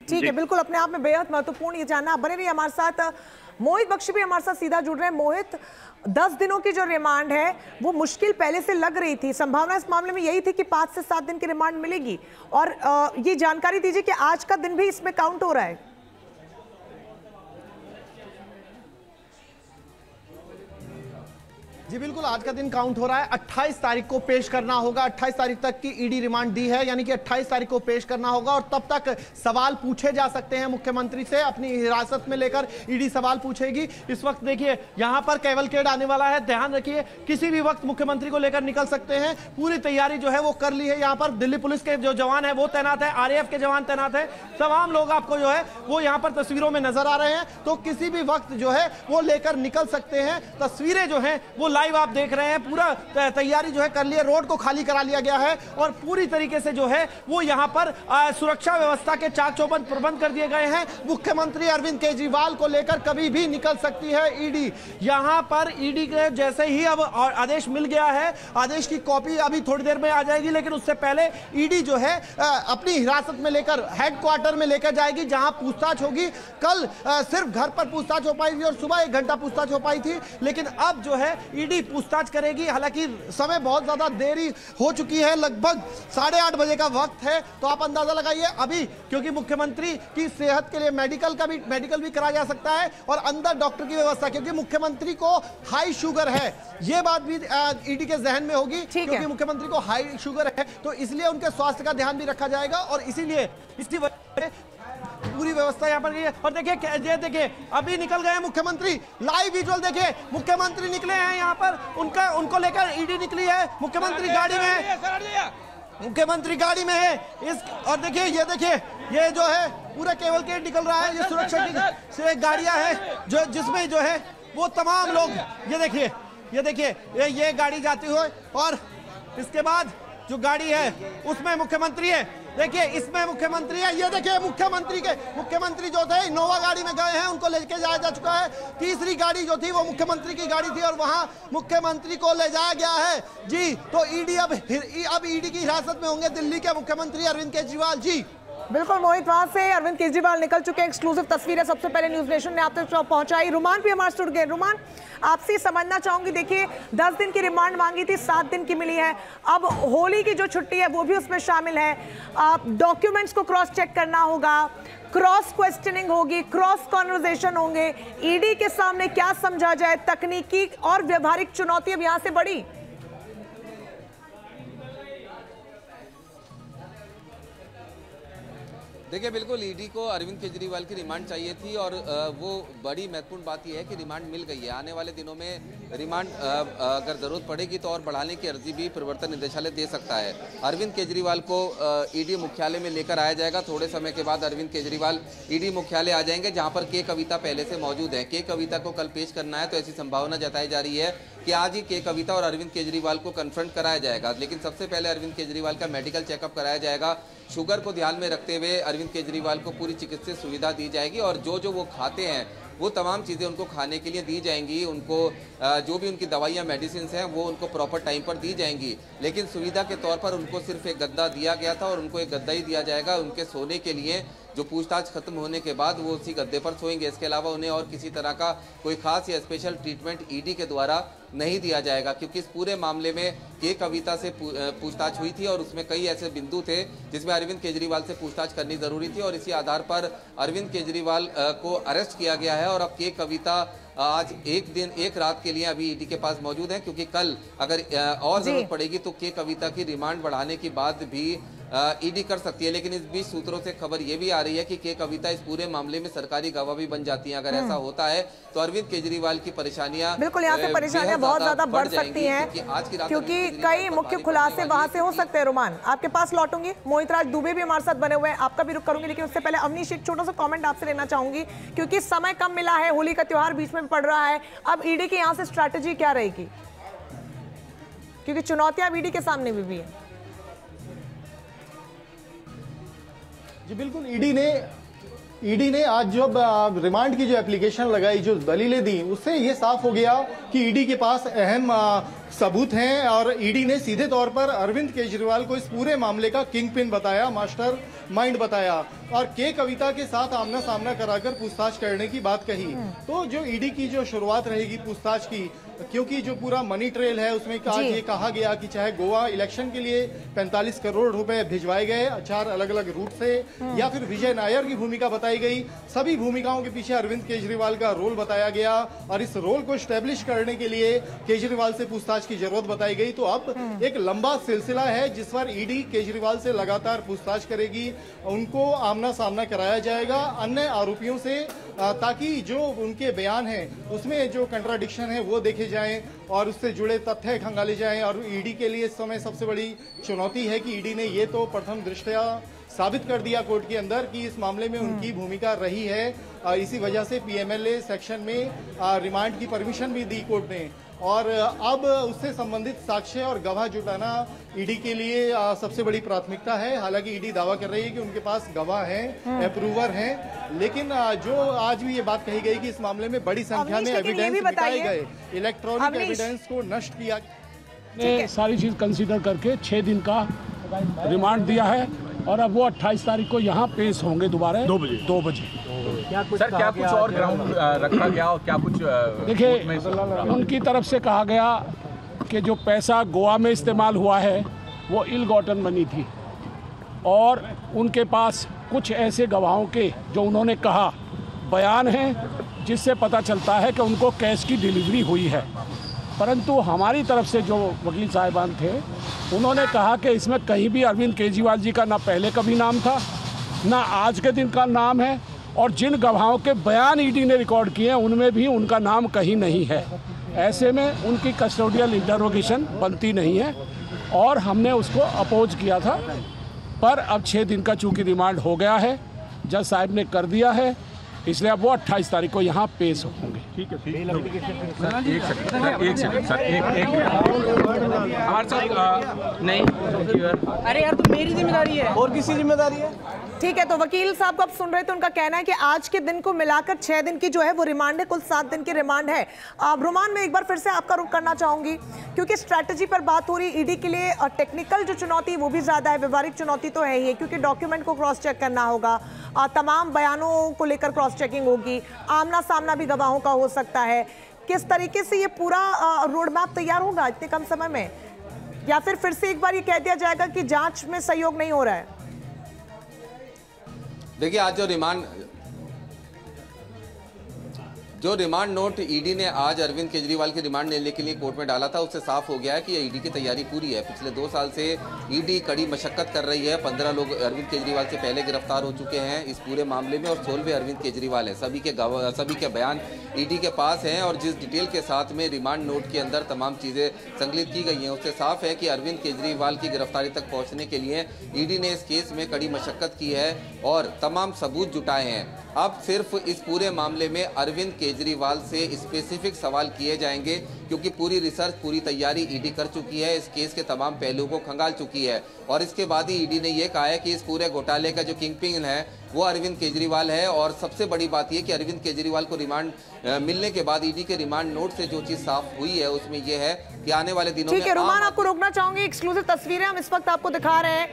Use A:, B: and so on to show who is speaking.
A: ठीक है, बिल्कुल अपने आप में बेहद महत्वपूर्ण ये जानना। आप बने रहिए हमारे साथ। मोहित बख्शी भी हमारे साथ सीधा जुड़ रहे हैं। मोहित, 10 दिनों की जो रिमांड है वो मुश्किल पहले से लग रही थी, संभावना इस मामले में यही थी कि 5 से 7 दिन की रिमांड मिलेगी, और ये जानकारी दीजिए कि आज का दिन भी इसमें काउंट हो रहा है।
B: जी बिल्कुल, आज का दिन काउंट हो रहा है। 28 तारीख को पेश करना होगा। 28 तारीख तक की ईडी रिमांड दी है, यानी कि 28 तारीख को पेश करना होगा, और तब तक सवाल पूछे जा सकते हैं मुख्यमंत्री से। अपनी हिरासत में लेकर ईडी सवाल पूछेगी। इस वक्त देखिए यहां पर कैवलकेड आने वाला है, ध्यान रखिए, किसी भी वक्त मुख्यमंत्री को लेकर निकल सकते हैं। पूरी तैयारी जो है वो कर ली है। यहाँ पर दिल्ली पुलिस के जो जवान है वो तैनात है, RAF के जवान तैनात है, तमाम लोग आपको जो है वो यहाँ पर तस्वीरों में नजर आ रहे हैं। तो किसी भी वक्त जो है वो लेकर निकल सकते हैं। तस्वीरें जो है वो लाइव आप देख रहे हैं। पूरा तैयारी जो है कर ली है, रोड को खाली करा लिया गया है, और पूरी तरीके से जो है वो यहां पर सुरक्षा व्यवस्था के चाक चौबंद प्रबंध कर दिए गए हैं। मुख्यमंत्री अरविंद केजरीवाल को लेकर कभी भी निकल सकती है ईडी। यहां पर ईडी के जैसे ही अब आदेश मिल गया है, आदेश की कॉपी अभी थोड़ी देर में आ जाएगी, लेकिन उससे पहले ईडी जो है अपनी हिरासत में लेकर हेडक्वार्टर में लेकर जाएगी, जहां पूछताछ होगी। कल सिर्फ घर पर पूछताछ हो पाई थी और सुबह 1 घंटा पूछताछ हो पाई थी, लेकिन अब जो है ईडी पूछताछ करेगी। हालांकि समय बहुत ज्यादा देरी हो चुकी है, लगभग 8:30 बजे का वक्त है, तो आप अंदाजा लगाइए अभी, क्योंकि मुख्यमंत्री की सेहत के लिए मेडिकल भी करा जा सकता है, और अंदर डॉक्टर की व्यवस्था, क्योंकि मुख्यमंत्री को हाई शुगर है, यह बात भी ईडी के जहन में होगी, क्योंकि मुख्यमंत्री को हाई शुगर है, तो इसलिए उनके स्वास्थ्य का ध्यान भी रखा जाएगा, और इसीलिए इसी वजह पूरी व्यवस्था यहां पर गई है। और देखिए अभी निकल गए मुख्यमंत्री, लाइव विजुअल देखिए, मुख्यमंत्री निकले हैं यहां पर, उनको लेकर ईडी निकली है। मुख्यमंत्री गाड़ी में है, मुख्यमंत्री गाड़ी में है इस, और देखिए ये जो है पूरा केवलकेड निकल रहा है। ये सुरक्षा की गाड़ियां हैं जो जिसमें जो है वो तमाम लोग, ये देखिए ये गाड़ी जाती हुई, और इसके बाद जो गाड़ी है उसमें मुख्यमंत्री है। देखिए इसमें मुख्यमंत्री है, ये देखिए मुख्यमंत्री जो थे इनोवा गाड़ी में गए हैं, उनको लेके जाया जा चुका है। तीसरी गाड़ी जो थी वो मुख्यमंत्री की गाड़ी थी, और वहां मुख्यमंत्री को ले जाया गया है। जी तो ईडी अब ईडी की हिरासत में होंगे दिल्ली के मुख्यमंत्री अरविंद केजरीवाल जी।
A: बिल्कुल मोहित, वहां से अरविंद केजरीवाल निकल चुके हैं। एक्सक्लूसिव तस्वीरें सबसे पहले न्यूज नेशन ने आप तक पहुंचाई। रुमान भी हमारे जुड़ गए। रुमान, आपसे समझना चाहूंगी, देखिए 10 दिन की रिमांड मांगी थी, 7 दिन की मिली है। अब होली की जो छुट्टी है वो भी उसमें शामिल है। डॉक्यूमेंट्स को क्रॉस चेक करना होगा, क्रॉस क्वेश्चनिंग होगी, क्रॉस कॉन्वर्सेशन होंगे। ईडी के सामने क्या समझा जाए, तकनीकी और व्यवहारिक चुनौती अब यहां से बढ़ी।
C: देखिए बिल्कुल ईडी को अरविंद केजरीवाल की रिमांड चाहिए थी, और वो बड़ी महत्वपूर्ण बात यह है कि रिमांड मिल गई है। आने वाले दिनों में रिमांड अगर ज़रूरत पड़ेगी तो और बढ़ाने की अर्जी भी प्रवर्तन निदेशालय दे सकता है। अरविंद केजरीवाल को ईडी मुख्यालय में लेकर आया जाएगा। थोड़े समय के बाद अरविंद केजरीवाल ईडी मुख्यालय आ जाएंगे, जहाँ पर के कविता पहले से मौजूद है। के कविता को कल पेश करना है, तो ऐसी संभावना जताई जा रही है कि आज ही के कविता और अरविंद केजरीवाल को कन्फ्रंट कराया जाएगा। लेकिन सबसे पहले अरविंद केजरीवाल का मेडिकल चेकअप कराया जाएगा। शुगर को ध्यान में रखते हुए अरविंद केजरीवाल को पूरी चिकित्सीय सुविधा दी जाएगी, और जो वो खाते हैं वो तमाम चीज़ें उनको खाने के लिए दी जाएंगी। उनको जो भी उनकी दवाइयाँ मेडिसिन हैं वो उनको प्रॉपर टाइम पर दी जाएंगी। लेकिन सुविधा के तौर पर उनको सिर्फ एक गद्दा दिया गया था, और उनको एक गद्दा ही दिया जाएगा उनके सोने के लिए, जो पूछताछ खत्म होने के बाद वो उसी गद्दे पर सोएंगे। इसके अलावा उन्हें और किसी तरह का कोई खास या स्पेशल ट्रीटमेंट ईडी के द्वारा नहीं दिया जाएगा, क्योंकि इस पूरे मामले में के कविता से पूछताछ हुई थी, और उसमें कई ऐसे बिंदु थे जिसमें अरविंद केजरीवाल से पूछताछ करनी जरूरी थी, और इसी आधार पर अरविंद केजरीवाल को अरेस्ट किया गया है। और अब के कविता आज एक रात के लिए अभी ईडी के पास मौजूद है, क्योंकि कल अगर और जरूरत पड़ेगी तो के कविता की रिमांड बढ़ाने की बात भी ईडी कर सकती है। लेकिन इस बीच सूत्रों से खबर यह भी आ रही है कि के कविता इस पूरे मामले में सरकारी गवाह भी बन जाती हैं। अगर ऐसा होता है तो अरविंद केजरीवाल की परेशानियां,
A: बिल्कुल यहाँ से परेशानियां बहुत ज्यादा बढ़ सकती हैं,
C: आज की रात,
A: क्योंकि कई मुख्य खुलासे वहां से हो सकते हैं। रुमान, आपके पास लौटूंगी। मोहित राज दुबे भी हमारे साथ बने हुए हैं, आपका भी रुख करूंगी, लेकिन उससे पहले अवनीश एक छोटा सा कॉमेंट आपसे लेना चाहूंगी, क्योंकि समय कम मिला है, होली का त्योहार बीच में पड़ रहा है। अब ईडी की यहाँ से स्ट्रैटेजी क्या रहेगी, क्योंकि चुनौतियां ईडी के सामने भी है।
D: जी बिल्कुल, ईडी ने आज जब रिमांड की जो एप्लीकेशन लगाई, जो दलीलें दी, उससे ये साफ हो गया कि ईडी के पास अहम सबूत हैं और ईडी ने सीधे तौर पर अरविंद केजरीवाल को इस पूरे मामले का किंग पिन बताया, मास्टर माइंड बताया और के कविता के साथ आमना सामना कराकर पूछताछ करने की बात कही। तो जो ईडी की जो शुरुआत रहेगी पूछताछ की, क्योंकि जो पूरा मनी ट्रेल है उसमें आज ये कहा गया कि चाहे गोवा इलेक्शन के लिए 45 करोड़ रुपए भिजवाए गए 4 अलग अलग रूट से, या फिर विजय नायर की भूमिका बताई गई, सभी भूमिकाओं के पीछे अरविंद केजरीवाल का रोल बताया गया और इस रोल को स्टैब्लिश करने के लिए केजरीवाल से पूछताछ की जरूरत बताई गई। तो अब एक लंबा सिलसिला है जिस पर ईडी केजरीवाल से लगातार पूछताछ करेगी, उनको आमना सामना कराया जाएगा अन्य आरोपियों से, ताकि जो उनके बयान हैं उसमें जो कंट्राडिक्शन है वो देखे जाएं और उससे जुड़े तथ्य खंगाले जाएं। और ईडी के लिए इस समय सबसे बड़ी चुनौती है कि ईडी ने ये तो प्रथम दृष्टया साबित कर दिया कोर्ट के अंदर कि इस मामले में उनकी भूमिका रही है। इसी वजह से पीएमएलए सेक्शन में रिमांड की परमिशन भी दी कोर्ट ने और अब उससे संबंधित साक्ष्य और गवाह जुटाना ईडी के लिए सबसे बड़ी प्राथमिकता है। हालांकि ईडी दावा कर रही है कि उनके पास गवाह हैं, अप्रूवर हैं, लेकिन जो आज भी ये बात कही गई कि इस मामले में बड़ी संख्या में एविडेंस मिटाए गए, इलेक्ट्रॉनिक एविडेंस को नष्ट किया,
E: सारी चीज कंसीडर करके 6 दिन का रिमांड दिया है और अब वो 28 तारीख को यहाँ पेश होंगे दोबारा 2 बजे।
F: सर क्या कुछ और ग्राउंड रखा गया और क्या कुछ
E: देखिए उनकी तरफ से कहा गया कि जो पैसा गोवा में इस्तेमाल हुआ है वो इल गॉटन मनी थी और उनके पास कुछ ऐसे गवाहों के जो उन्होंने कहा बयान हैं जिससे पता चलता है कि उनको कैश की डिलीवरी हुई है। परंतु हमारी तरफ से जो वकील साहिबान थे उन्होंने कहा कि इसमें कहीं भी अरविंद केजरीवाल जी का ना पहले कभी नाम था ना आज के दिन का नाम है और जिन गवाहों के बयान ईडी ने रिकॉर्ड किए हैं उनमें भी उनका नाम कहीं नहीं है। ऐसे में उनकी कस्टोडियल इंटरोगेशन बनती नहीं है और हमने उसको अपोज किया था। पर अब 6 दिन का चूंकि रिमांड हो गया है, जज साहब ने कर दिया है, इसलिए अब वो 28 तारीख को यहाँ पेश होंगे। ठीक है
F: एक सेकंड सर हमारे साथ नहीं,
G: अरे यार तो मेरी जिम्मेदारी है और किसी जिम्मेदारी है।
A: ठीक है, तो वकील साहब को आप सुन रहे थे, उनका कहना है कि आज के दिन को मिलाकर 6 दिन की जो है वो रिमांड है, कुल 7 दिन की रिमांड है। रुमान में एक बार फिर से आपका रुख करना चाहूंगी क्योंकि स्ट्रैटेजी पर बात हो रही है। ईडी के लिए टेक्निकल जो चुनौती वो भी ज्यादा है, व्यवहारिक चुनौती तो है ही, क्योंकि डॉक्यूमेंट को क्रॉस चेक करना होगा, तमाम बयानों को लेकर क्रॉस चेकिंग होगी, आमना सामना भी गवाहों का हो सकता है। किस तरीके से ये पूरा रोड मैप तैयार होगा इतने कम समय में, या फिर से एक बार ये कह दिया जाएगा कि जांच में सहयोग नहीं हो रहा है?
C: देखिए आज जो रिमांड नोट ईडी ने आज अरविंद केजरीवाल की रिमांड लेने के लिए कोर्ट में डाला था उससे साफ हो गया है कि ईडी की तैयारी पूरी है। पिछले 2 साल से ईडी कड़ी मशक्कत कर रही है। 15 लोग अरविंद केजरीवाल से पहले गिरफ्तार हो चुके हैं इस पूरे मामले में और 16वें अरविंद केजरीवाल है। सभी के बयान ईडी के पास हैं और जिस डिटेल के साथ में रिमांड नोट के अंदर तमाम चीज़ें संकलित की गई हैं उससे साफ है कि अरविंद केजरीवाल की गिरफ्तारी तक पहुँचने के लिए ईडी ने इस केस में कड़ी मशक्कत की है और तमाम सबूत जुटाए हैं। अब सिर्फ इस पूरे मामले में अरविंद केजरीवाल से स्पेसिफिक सवाल किए जाएंगे क्योंकि पूरी रिसर्च पूरी तैयारी ईडी कर चुकी है, इस केस के तमाम पहलुओं को खंगाल चुकी है और इसके बाद ही ईडी ने यह कहा है कि इस पूरे घोटाले का जो किंग पिन है वो अरविंद केजरीवाल है। और सबसे बड़ी बात यह कि अरविंद केजरीवाल को रिमांड मिलने के बाद ईडी के रिमांड नोट से जो चीज साफ हुई है उसमें यह है कि आने वाले दिनों में
A: ठीक है रुमान, आपको रोकना चाहूंगी, एक्सक्लूसिव तस्वीरें हम इस वक्त आपको दिखा रहे हैं